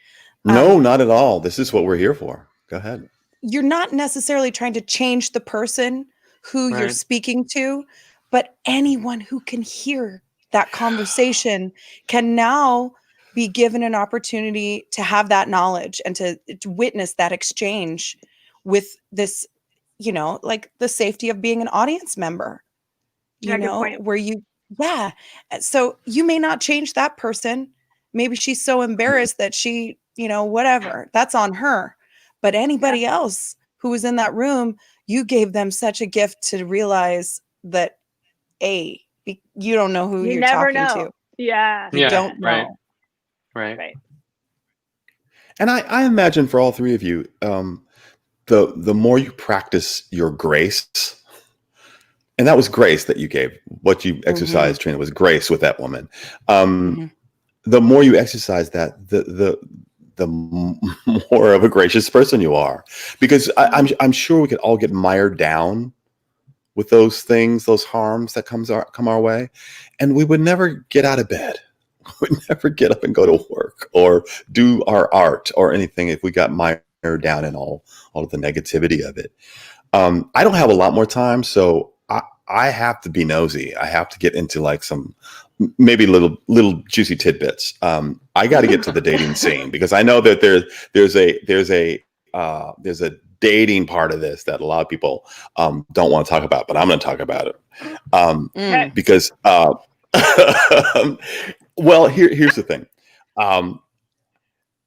A: No, not at all. This is what we're here for. Go ahead.
D: You're not necessarily trying to change the person who you're speaking to, but anyone who can hear that conversation can now be given an opportunity to have that knowledge and to witness that exchange with this, like the safety of being an audience member, where so you may not change that person. Maybe she's so embarrassed that she, whatever, that's on her. But anybody else who was in that room, you gave them such a gift to realize that, you don't know who you're talking to.
B: Yeah.
D: You don't know.
C: Right.
A: And I imagine for all three of you, the more you practice your grace, and that was grace that you gave, what you exercised, Trina, was grace with that woman. The more you exercise that, the more of a gracious person you are, because I'm sure we could all get mired down with those things, those harms that come our way, and we would never get out of bed. We would never get up and go to work or do our art or anything if we got mired down in all of the negativity of it. I don't have a lot more time, so I have to be nosy. I have to get into like some maybe little juicy tidbits. I got to get to the dating scene because I know that there's a dating part of this that a lot of people don't want to talk about, but I'm going to talk about it because well, here's the thing.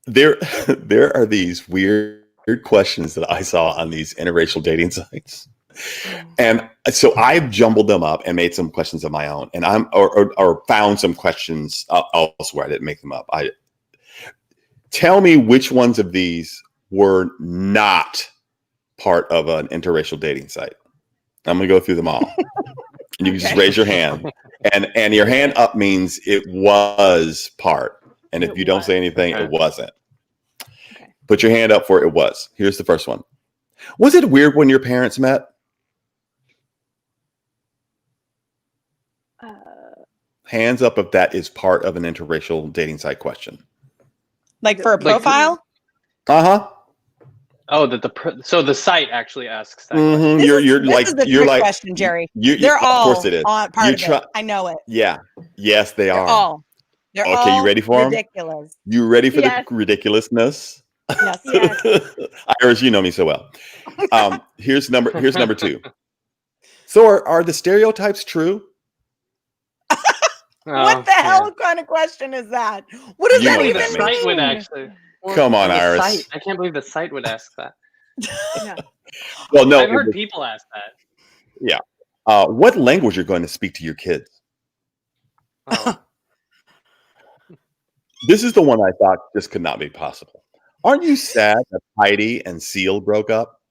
A: There are these weird questions that I saw on these interracial dating sites. And so I've jumbled them up and made some questions of my own, and or found some questions elsewhere. I didn't make them up. Tell me which ones of these were not part of an interracial dating site. I'm gonna go through them all. And you can just raise your hand. And your hand up means it was part. And if you don't say anything, it wasn't.
B: Okay.
A: Put your hand up for it was. Here's the first one. Was it weird when your parents met? Hands up if that is part of an interracial dating site question.
D: Like for a profile?
A: Uh-huh.
C: Oh, so the site actually asks that.
A: Mm-hmm.
D: This
A: You're like
D: is the
A: you're
D: trick
A: like
D: question, Jerry.
A: They're
D: They're all
A: of course it is.
D: part of it. I know it.
A: Yeah. Yes, they
D: They're
A: are.
D: all. They're
A: Okay,
D: all
A: you ready for 'em?
D: ridiculous.
A: You ready for
B: Yes.
A: the ridiculousness?
D: Yes.
B: Yes.
A: Iris, you know me so well. Here's number 2. So are the stereotypes true?
D: What the hell kind of question is that? What does
A: You
D: that
A: know
D: even
A: what
C: The
A: that
C: site would
D: mean?
C: actually.
A: Come on,
C: or the
A: Iris.
C: site. I can't believe the site would ask that.
B: Yeah.
A: Well, no.
C: I've heard people ask that.
A: Yeah. What language you're going to speak to your kids?
C: Oh.
A: This is the one I thought this could not be possible. Aren't you sad that Heidi and Seal broke up?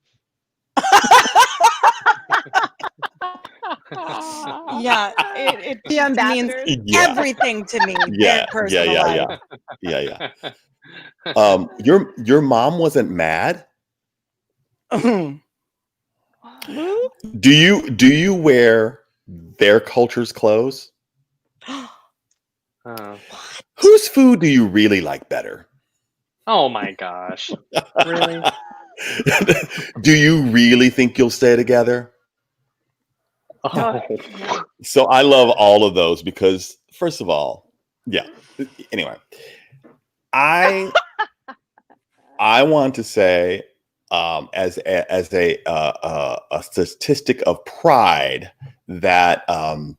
D: Yeah, it
B: The
D: means
B: ambassadors.
A: Yeah.
D: everything to me.
A: Yeah.
D: Their personal life.
A: Yeah. Your mom wasn't mad? Do you wear their culture's clothes?
C: Oh.
A: Whose food do you really like better?
C: Oh my gosh. Really?
A: Do you really think you'll stay together?
C: Oh.
A: So I love all of those because, first of all, yeah. Anyway, I want to say, as a statistic of pride, that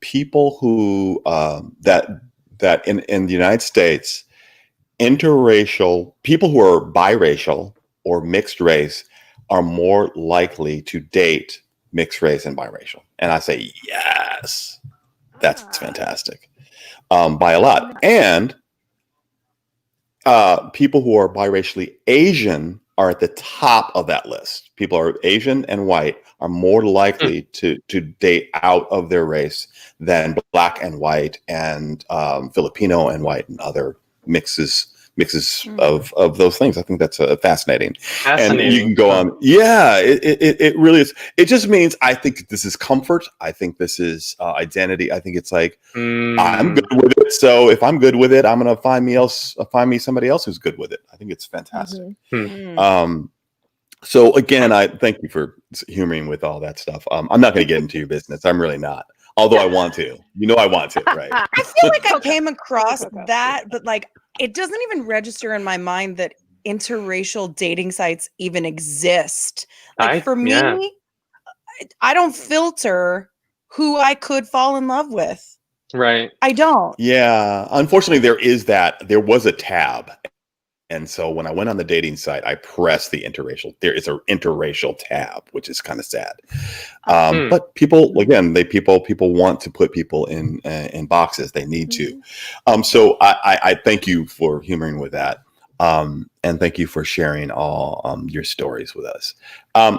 A: people who that in the United States, interracial people who are biracial or mixed race are more likely to date mixed race and biracial. And I say, yes, that's fantastic, by a lot. And people who are biracially Asian are at the top of that list. People who are Asian and white are more likely to date out of their race than black and white and Filipino and white and other mixes of those things. I think that's fascinating. And you can go on. Yeah, it really is. It just means I think this is comfort. I think this is identity. I think it's like I'm good with it. So if I'm good with it, I'm gonna find me somebody else who's good with it. I think it's fantastic. So again, I thank you for humoring with all that stuff. I'm not going to get into your business. I'm really not. Although I want to. You know I want to, right?
D: I feel like I came across that, but like it doesn't even register in my mind that interracial dating sites even exist. Like for me, I don't filter who I could fall in love with.
C: Right.
D: I don't.
A: Yeah. Unfortunately, there was a tab. And so when I went on the dating site, I pressed the interracial. There is an interracial tab, which is kind of sad. But people, again, people want to put people in boxes. They need to. So I thank you for humoring with that, and thank you for sharing all your stories with us.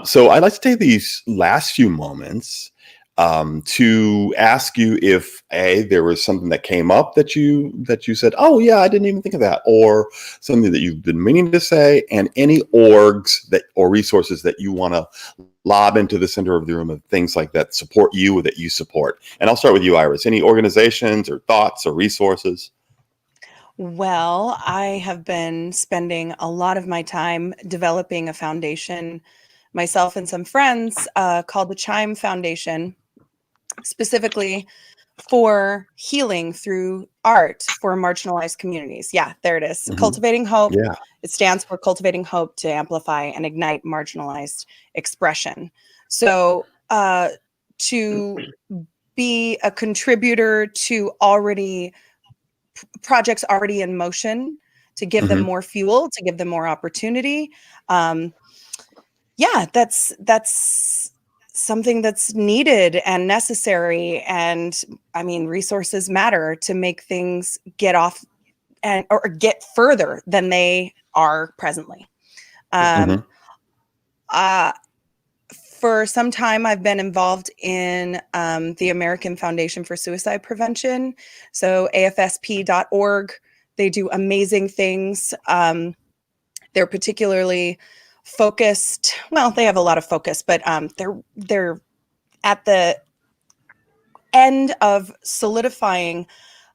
A: So I'd like to take these last few moments to ask you if there was something that came up that you said, oh yeah, I didn't even think of that, or something that you've been meaning to say, and any orgs or resources that you want to lob into the center of the room of things like that support you or that you support. And I'll start with you, Iris. Any organizations or thoughts or resources?
D: Well, I have been spending a lot of my time developing a foundation, myself and some friends, called the Chime Foundation, specifically for healing through art for marginalized communities. Yeah, there it is. Cultivating Hope.
A: Yeah.
D: It stands for Cultivating Hope to Amplify and Ignite Marginalized Expression. So to be a contributor to projects already in motion, to give them more fuel, to give them more opportunity. Yeah, that's something that's needed and necessary. And I mean, resources matter to make things get off or get further than they are presently.
A: Mhm.
D: For some time, I've been involved in the American Foundation for Suicide Prevention. So afsp.org, they do amazing things. They're particularly focused. Well, they have a lot of focus, but they're at the end of solidifying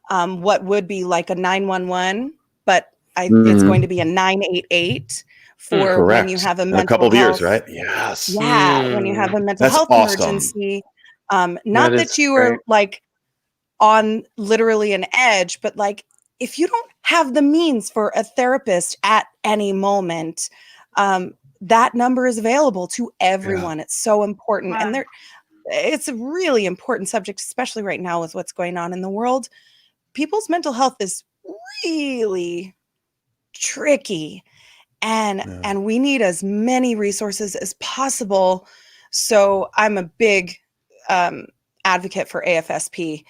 D: what would be like a 911, but it's going to be a 988 for when you
A: Correct.
D: have a
A: In
D: mental
A: a couple of years,
D: health.
A: right? Yes.
D: Yeah, when you have a mental
A: That's
D: health
A: awesome.
D: emergency. Not
C: is
D: that you
C: great.
D: are like on literally an edge, but like if you don't have the means for a therapist at any moment, that number is available to everyone. It's so important.
B: Wow.
D: And it's a really important subject, especially right now with what's going on in the world. People's mental health is really tricky. And we need as many resources as possible. So I'm a big advocate for AFSP.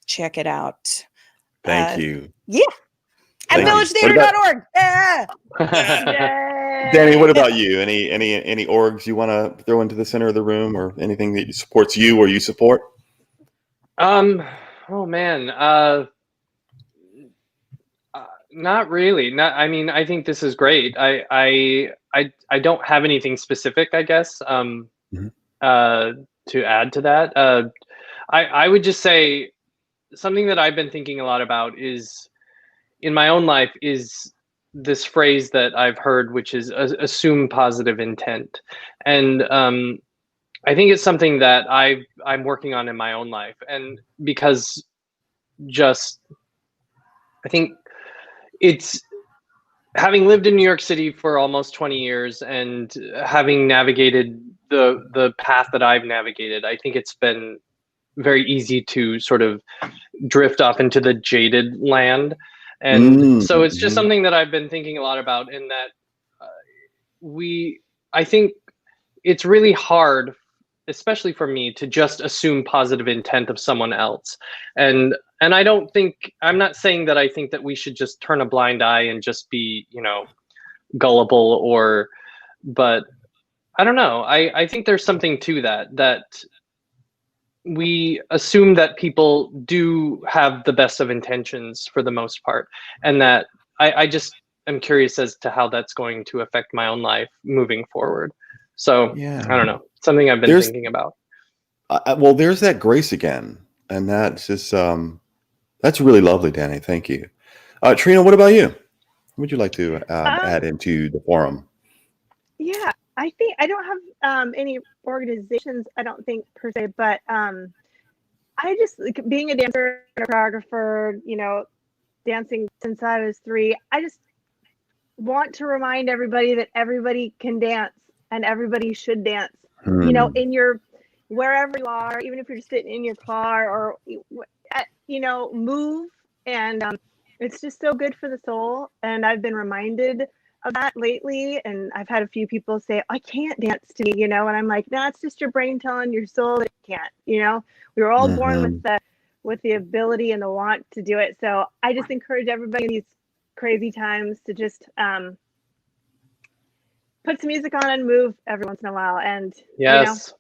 D: Check it out.
A: Thank you.
D: Yeah. At
A: Thank you.
D: villagetheater.org. Yeah.
B: Yay.
A: Danny, what about you? Any orgs you want to throw into the center of the room, or anything that supports you or you support?
C: Oh man. Not really. I mean, I think this is great. I don't have anything specific, I guess, to add to that. I would just say something that I've been thinking a lot about is in my own life is this phrase that I've heard, which is assume positive intent. And I think it's something that I'm working on in my own life. And because I think it's having lived in New York City for almost 20 years and having navigated the path that I've navigated, I think it's been very easy to sort of drift off into the jaded land. And so it's just something that I've been thinking a lot about, in that I think it's really hard, especially for me, to just assume positive intent of someone else. And I'm not saying that I think that we should just turn a blind eye and just be, gullible, but I don't know. I think there's something to that we assume that people do have the best of intentions for the most part. And that I just am curious as to how that's going to affect my own life moving forward. So I don't know, something I've been thinking about.
A: Well, there's that grace again. And that's just, that's really lovely, Danny. Thank you. Trina, what about you? What would you like to add into the forum?
B: Yeah, I think I don't have any organizations, I don't think per se, but I just, like, being a dancer and a choreographer, dancing since I was 3, I just want to remind everybody that everybody can dance and everybody should dance, in your, wherever you are, even if you're just sitting in your car or, move. And it's just so good for the soul. And I've been reminded of that lately. And I've had a few people say, I can't dance to me, and I'm like, that's just your brain telling your soul that it can't, we were all born with the ability and the want to do it. So I just encourage everybody in these crazy times to just put some music on and move every once in a while. And
C: yes.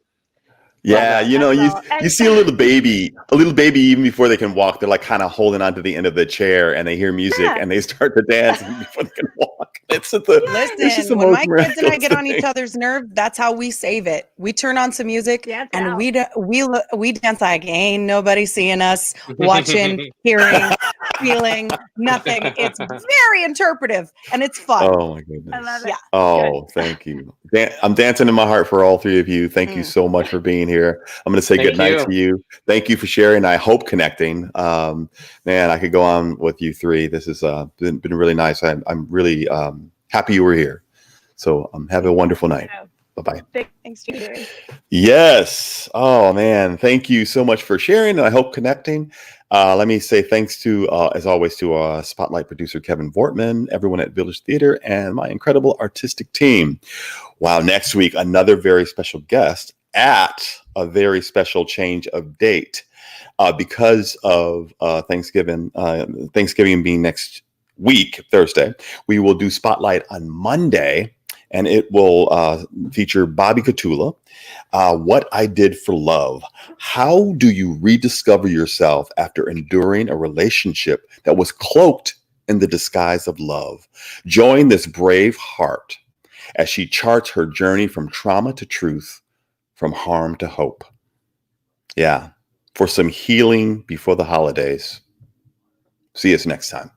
A: Yeah, you see a little baby even before they can walk, they're like kind of holding onto the end of the chair, and they hear music and they start to dance before they can walk.
D: Listen, when my kids and I get on each other's nerve, that's how we save it. We turn on some music and we dance like ain't nobody seeing us, watching, hearing, feeling, nothing. It's very interpretive and it's fun.
A: Oh my goodness.
B: I love it.
A: Yeah. Oh, thank you. I'm dancing in my heart for all 3 of you. Thank you so much for being here. I'm going to say good night to you. Thank you for sharing. I hope connecting. Man, I could go on with you 3. This has been really nice. I'm really happy you were here. So have a wonderful night. Bye-bye.
B: Thanks for doing.
A: Yes. Oh, man. Thank you so much for sharing. And I hope connecting. Let me say thanks to, as always, to Spotlight producer Kevin Vortman, everyone at Village Theater, and my incredible artistic team. Wow. Next week, another very special guest. at a very special change of date because of Thanksgiving being next week, Thursday. We will do Spotlight on Monday, and it will feature Bobby Catula. What I Did for Love. How do you rediscover yourself after enduring a relationship that was cloaked in the disguise of love? Join this brave heart as she charts her journey from trauma to truth, from harm to hope. Yeah, for some healing before the holidays. See us next time.